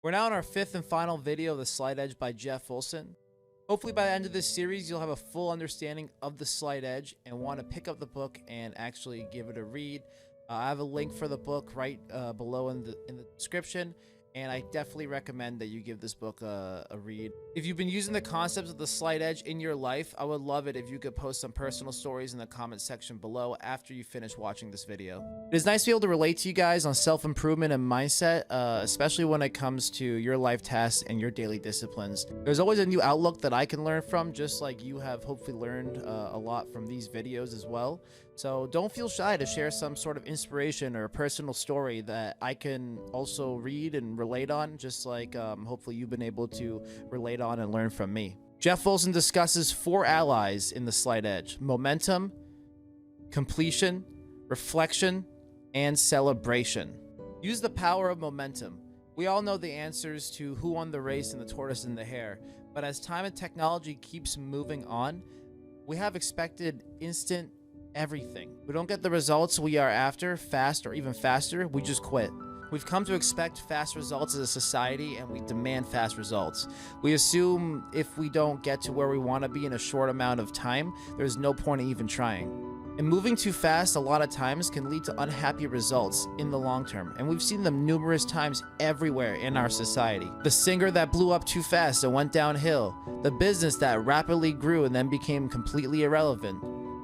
We're now on our fifth and final video of The Slight Edge by Jeff Olson. Hopefully by the end of this series, you'll have a full understanding of The Slight Edge and want to pick up the book and actually give it a read. I have a link for the book right below in the description, and I definitely recommend that you give this book a read. If you've been using the concepts of The Slight Edge in your life, I would love it if you could post some personal stories in the comment section below after you finish watching this video. It is nice to be able to relate to you guys on self-improvement and mindset, especially when it comes to your life tasks and your daily disciplines. There's always a new outlook that I can learn from, just like you have hopefully learned a lot from these videos as well. So don't feel shy to share some sort of inspiration or a personal story that I can also read and relate on, just like hopefully you've been able to relate on and learn from me. Jeff Olson discusses 4 allies in The Slight Edge: momentum, completion, reflection, and celebration. Use the power of momentum. We all know the answers to who won the race and the tortoise and the hare, but as time and technology keeps moving on, we have expected instant everything. We don't get the results we are after fast or even faster, we just quit. We've come to expect fast results as a society, and we demand fast results. We assume if we don't get to where we want to be in a short amount of time, there's no point in even trying. And moving too fast a lot of times can lead to unhappy results in the long term, and we've seen them numerous times everywhere in our society. The singer that blew up too fast and went downhill, the business that rapidly grew and then became completely irrelevant,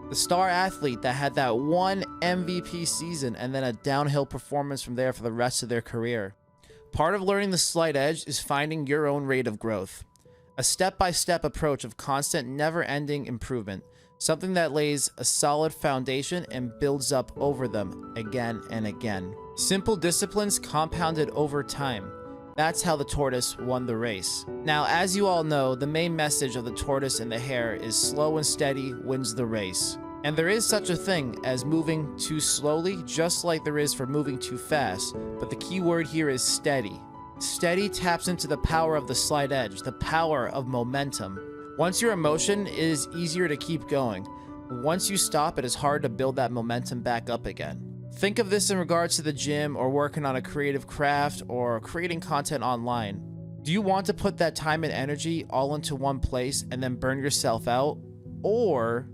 the star athlete that had that one MVP season and then a downhill performance from there for the rest of their career. Part of learning the slight edge is finding your own rate of growth. A step-by-step approach of constant, never-ending improvement. Something that lays a solid foundation and builds up over them again and again. Simple disciplines compounded over time. That's how the tortoise won the race. Now, as you all know, the main message of the tortoise and the hare is slow and steady wins the race. And there is such a thing as moving too slowly, just like there is for moving too fast, but the key word here is steady. Steady taps into the power of the slight edge, the power of momentum. Once you're in motion, it is easier to keep going. Once you stop, it is hard to build that momentum back up again. Think of this in regards to the gym or working on a creative craft or creating content online. Do you want to put that time and energy all into one place and then burn yourself out? Or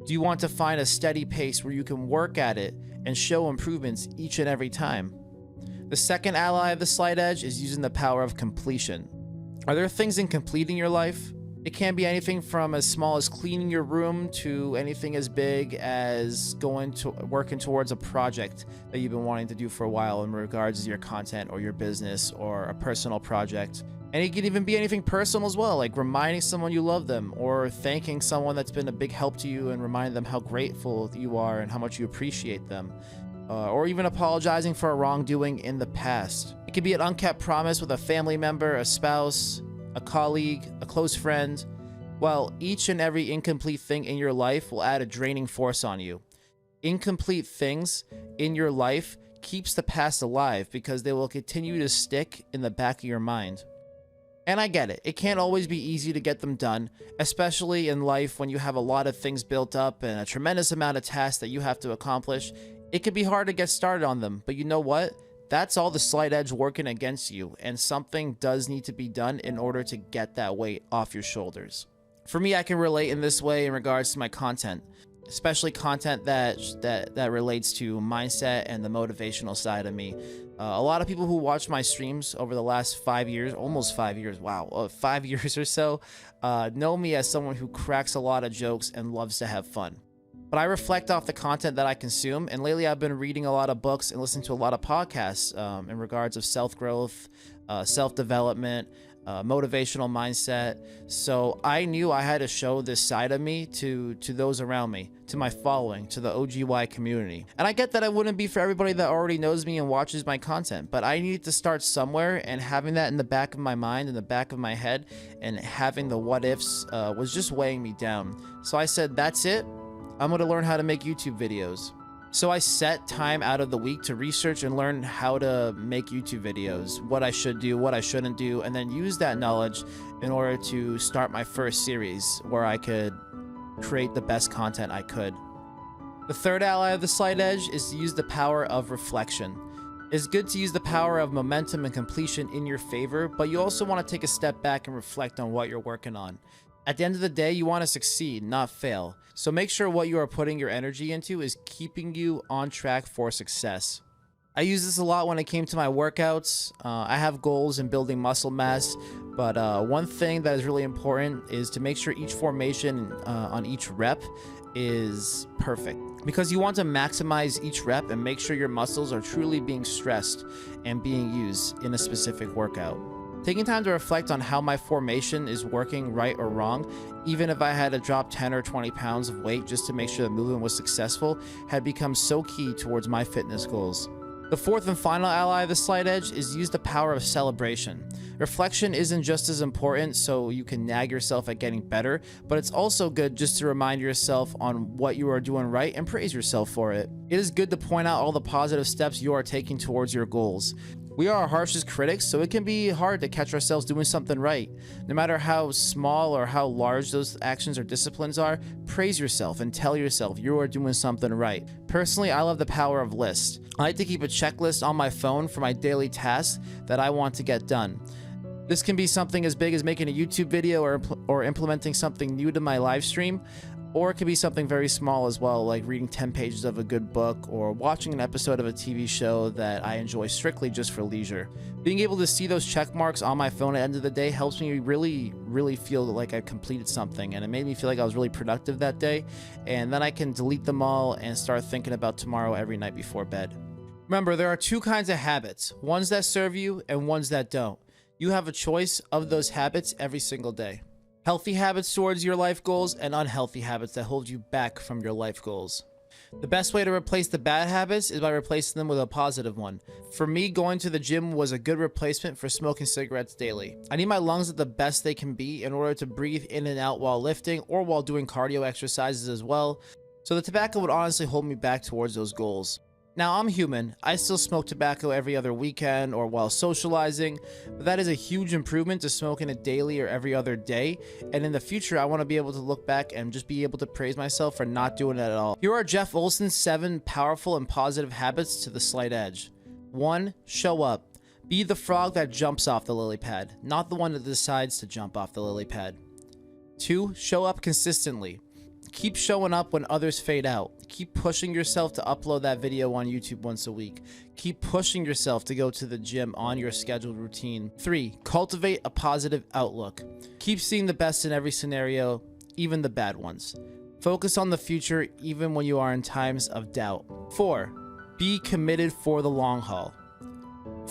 do you want to find a steady pace where you can work at it and show improvements each and every time? The second ally of the slight edge is using the power of completion. Are there things incomplete in your life? It can be anything from as small as cleaning your room to anything as big as working towards a project that you've been wanting to do for a while in regards to your content or your business or a personal project. And it can even be anything personal as well, like reminding someone you love them or thanking someone that's been a big help to you and reminding them how grateful you are and how much you appreciate them. Or even apologizing for a wrongdoing in the past. It could be an unkept promise with a family member, a spouse, a colleague, a close friend. Well, each and every incomplete thing in your life will add a draining force on you. Incomplete things in your life keeps the past alive because they will continue to stick in the back of your mind. And I get it. It can't always be easy to get them done, especially in life when you have a lot of things built up and a tremendous amount of tasks that you have to accomplish. It can be hard to get started on them, but you know what? That's all the slight edge working against you, and something does need to be done in order to get that weight off your shoulders. For me, I can relate in this way in regards to my content, especially content that relates to mindset and the motivational side of me. A lot of people who watch my streams over the last 5 years, almost 5 years, wow, 5 years or so, know me as someone who cracks a lot of jokes and loves to have fun. But I reflect off the content that I consume, and lately I've been reading a lot of books and listening to a lot of podcasts in regards of self-growth, self-development, motivational mindset. So I knew I had to show this side of me to those around me, to my following, to the OGY community. And I get that it wouldn't be for everybody that already knows me and watches my content, but I needed to start somewhere, and having that in the back of my mind, in the back of my head, and having the what ifs was just weighing me down. So I said, that's it. I'm going to learn how to make YouTube videos. So I set time out of the week to research and learn how to make YouTube videos, what I should do, what I shouldn't do, and then use that knowledge in order to start my first series where I could create the best content I could. The third ally of the slight edge is to use the power of reflection. It's good to use the power of momentum and completion in your favor, but you also want to take a step back and reflect on what you're working on. At the end of the day, you want to succeed, not fail. So make sure what you are putting your energy into is keeping you on track for success. I use this a lot when it came to my workouts. I have goals in building muscle mass, but one thing that is really important is to make sure each formation on each rep is perfect, because you want to maximize each rep and make sure your muscles are truly being stressed and being used in a specific workout. Taking time to reflect on how my formation is working right or wrong, even if I had to drop 10 or 20 pounds of weight just to make sure the movement was successful, had become so key towards my fitness goals. The fourth and final ally of the slight edge is use the power of celebration. Reflection isn't just as important so you can nag yourself at getting better, but it's also good just to remind yourself on what you are doing right and praise yourself for it. It is good to point out all the positive steps you are taking towards your goals. We are our harshest critics, so it can be hard to catch ourselves doing something right. No matter how small or how large those actions or disciplines are, praise yourself and tell yourself you are doing something right. Personally, I love the power of lists. I like to keep a checklist on my phone for my daily tasks that I want to get done. This can be something as big as making a YouTube video or implementing something new to my live stream, or it could be something very small as well, like reading 10 pages of a good book or watching an episode of a TV show that I enjoy strictly just for leisure. Being able to see those check marks on my phone at the end of the day helps me really feel like I completed something, and it made me feel like I was really productive that day, and then I can delete them all and start thinking about tomorrow every night before bed. Remember, there are two kinds of habits, ones that serve you and ones that don't. You have a choice of those habits every single day. Healthy habits towards your life goals and unhealthy habits that hold you back from your life goals. The best way to replace the bad habits is by replacing them with a positive one. For me, going to the gym was a good replacement for smoking cigarettes daily. I need my lungs at the best they can be in order to breathe in and out while lifting or while doing cardio exercises as well. So the tobacco would honestly hold me back towards those goals. Now, I'm human. I still smoke tobacco every other weekend or while socializing, but that is a huge improvement to smoking it daily or every other day. And in the future, I want to be able to look back and just be able to praise myself for not doing it at all. Here are Jeff Olson's 7 powerful and positive habits to the slight edge. 1. Show up. Be the frog that jumps off the lily pad, not the one that decides to jump off the lily pad. 2. Show up consistently. Keep showing up when others fade out. Keep pushing yourself to upload that video on YouTube once a week. Keep pushing yourself to go to the gym on your scheduled routine. 3. Cultivate a positive outlook. Keep seeing the best in every scenario, even the bad ones. Focus on the future even when you are in times of doubt. 4. Be committed for the long haul.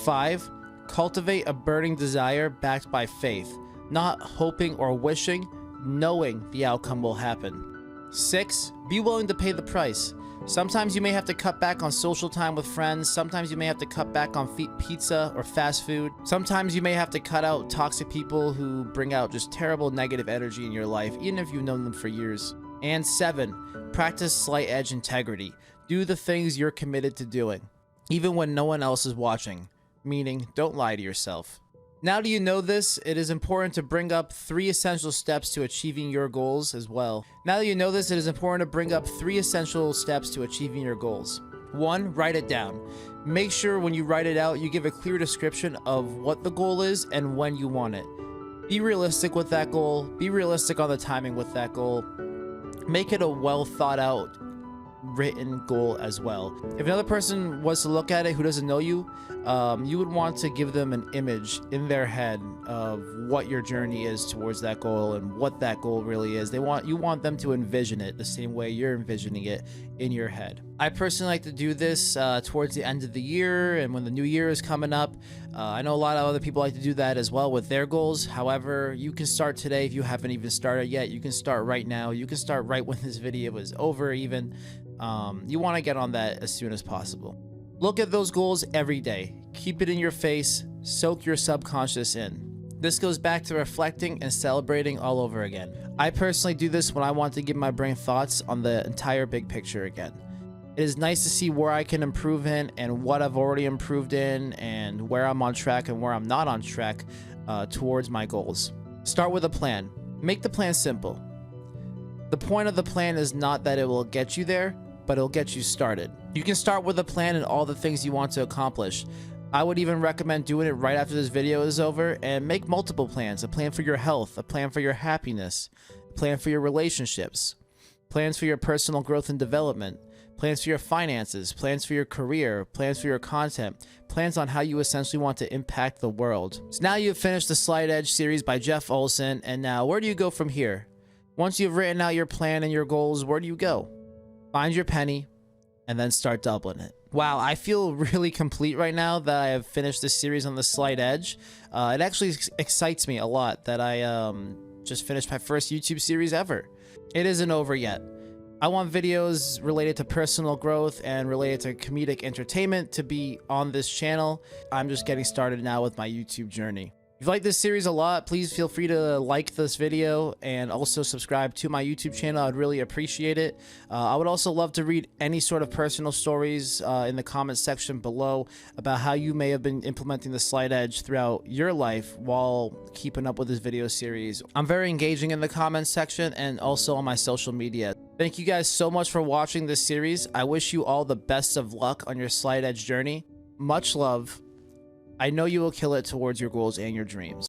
5. Cultivate a burning desire backed by faith, not hoping or wishing, knowing the outcome will happen. 6. Be willing to pay the price. Sometimes you may have to cut back on social time with friends. Sometimes you may have to cut back on pizza or fast food. Sometimes you may have to cut out toxic people who bring out just terrible negative energy in your life, even if you've known them for years. And 7. Practice slight edge integrity. Do the things you're committed to doing, even when no one else is watching. Meaning, don't lie to yourself. Now that you know this, it is important to bring up 3 essential steps to achieving your goals as well. 1. Write it down. Make sure when you write it out, you give a clear description of what the goal is and when you want it. Be realistic with that goal. Be realistic on the timing with that goal. Make it a well thought out written goal as well. If another person was to look at it who doesn't know you, you would want to give them an image in their head of what your journey is towards that goal and what that goal really is. You want them to envision it the same way you're envisioning it in your head. I personally like to do this towards the end of the year and when the new year is coming up. I know a lot of other people like to do that as well with their goals. However, you can start today if you haven't even started yet. You can start right now. You can start right when this video is over even. You want to get on that as soon as possible. Look at those goals every day. Keep it in your face. Soak your subconscious in. This goes back to reflecting and celebrating all over again. I personally do this when I want to give my brain thoughts on the entire big picture again. It is nice to see where I can improve in and what I've already improved in and where I'm on track and where I'm not on track towards my goals. Start with a plan. Make the plan simple. The point of the plan is not that it will get you there, but it'll get you started. You can start with a plan and all the things you want to accomplish. I would even recommend doing it right after this video is over, and make multiple plans. A plan for your health, a plan for your happiness, a plan for your relationships, plans for your personal growth and development, plans for your finances, plans for your career, plans for your content, plans on how you essentially want to impact the world. So now you've finished the Slight Edge series by Jeff Olson, and now where do you go from here? Once you've written out your plan and your goals, where do you go? Find your penny and then start doubling it. Wow, I feel really complete right now that I have finished this series on the Slight Edge. It actually excites me a lot that I just finished my first YouTube series ever. It isn't over yet. I want videos related to personal growth and related to comedic entertainment to be on this channel. I'm just getting started now with my YouTube journey. If you like this series a lot, please feel free to like this video and also subscribe to my YouTube channel. I'd really appreciate it. I would also love to read any sort of personal stories in the comments section below about how you may have been implementing the Slight Edge throughout your life while keeping up with this video series. I'm very engaging in the comments section and also on my social media. Thank you guys so much for watching this series. I wish you all the best of luck on your Slight Edge journey. Much love. I know you will kill it towards your goals and your dreams.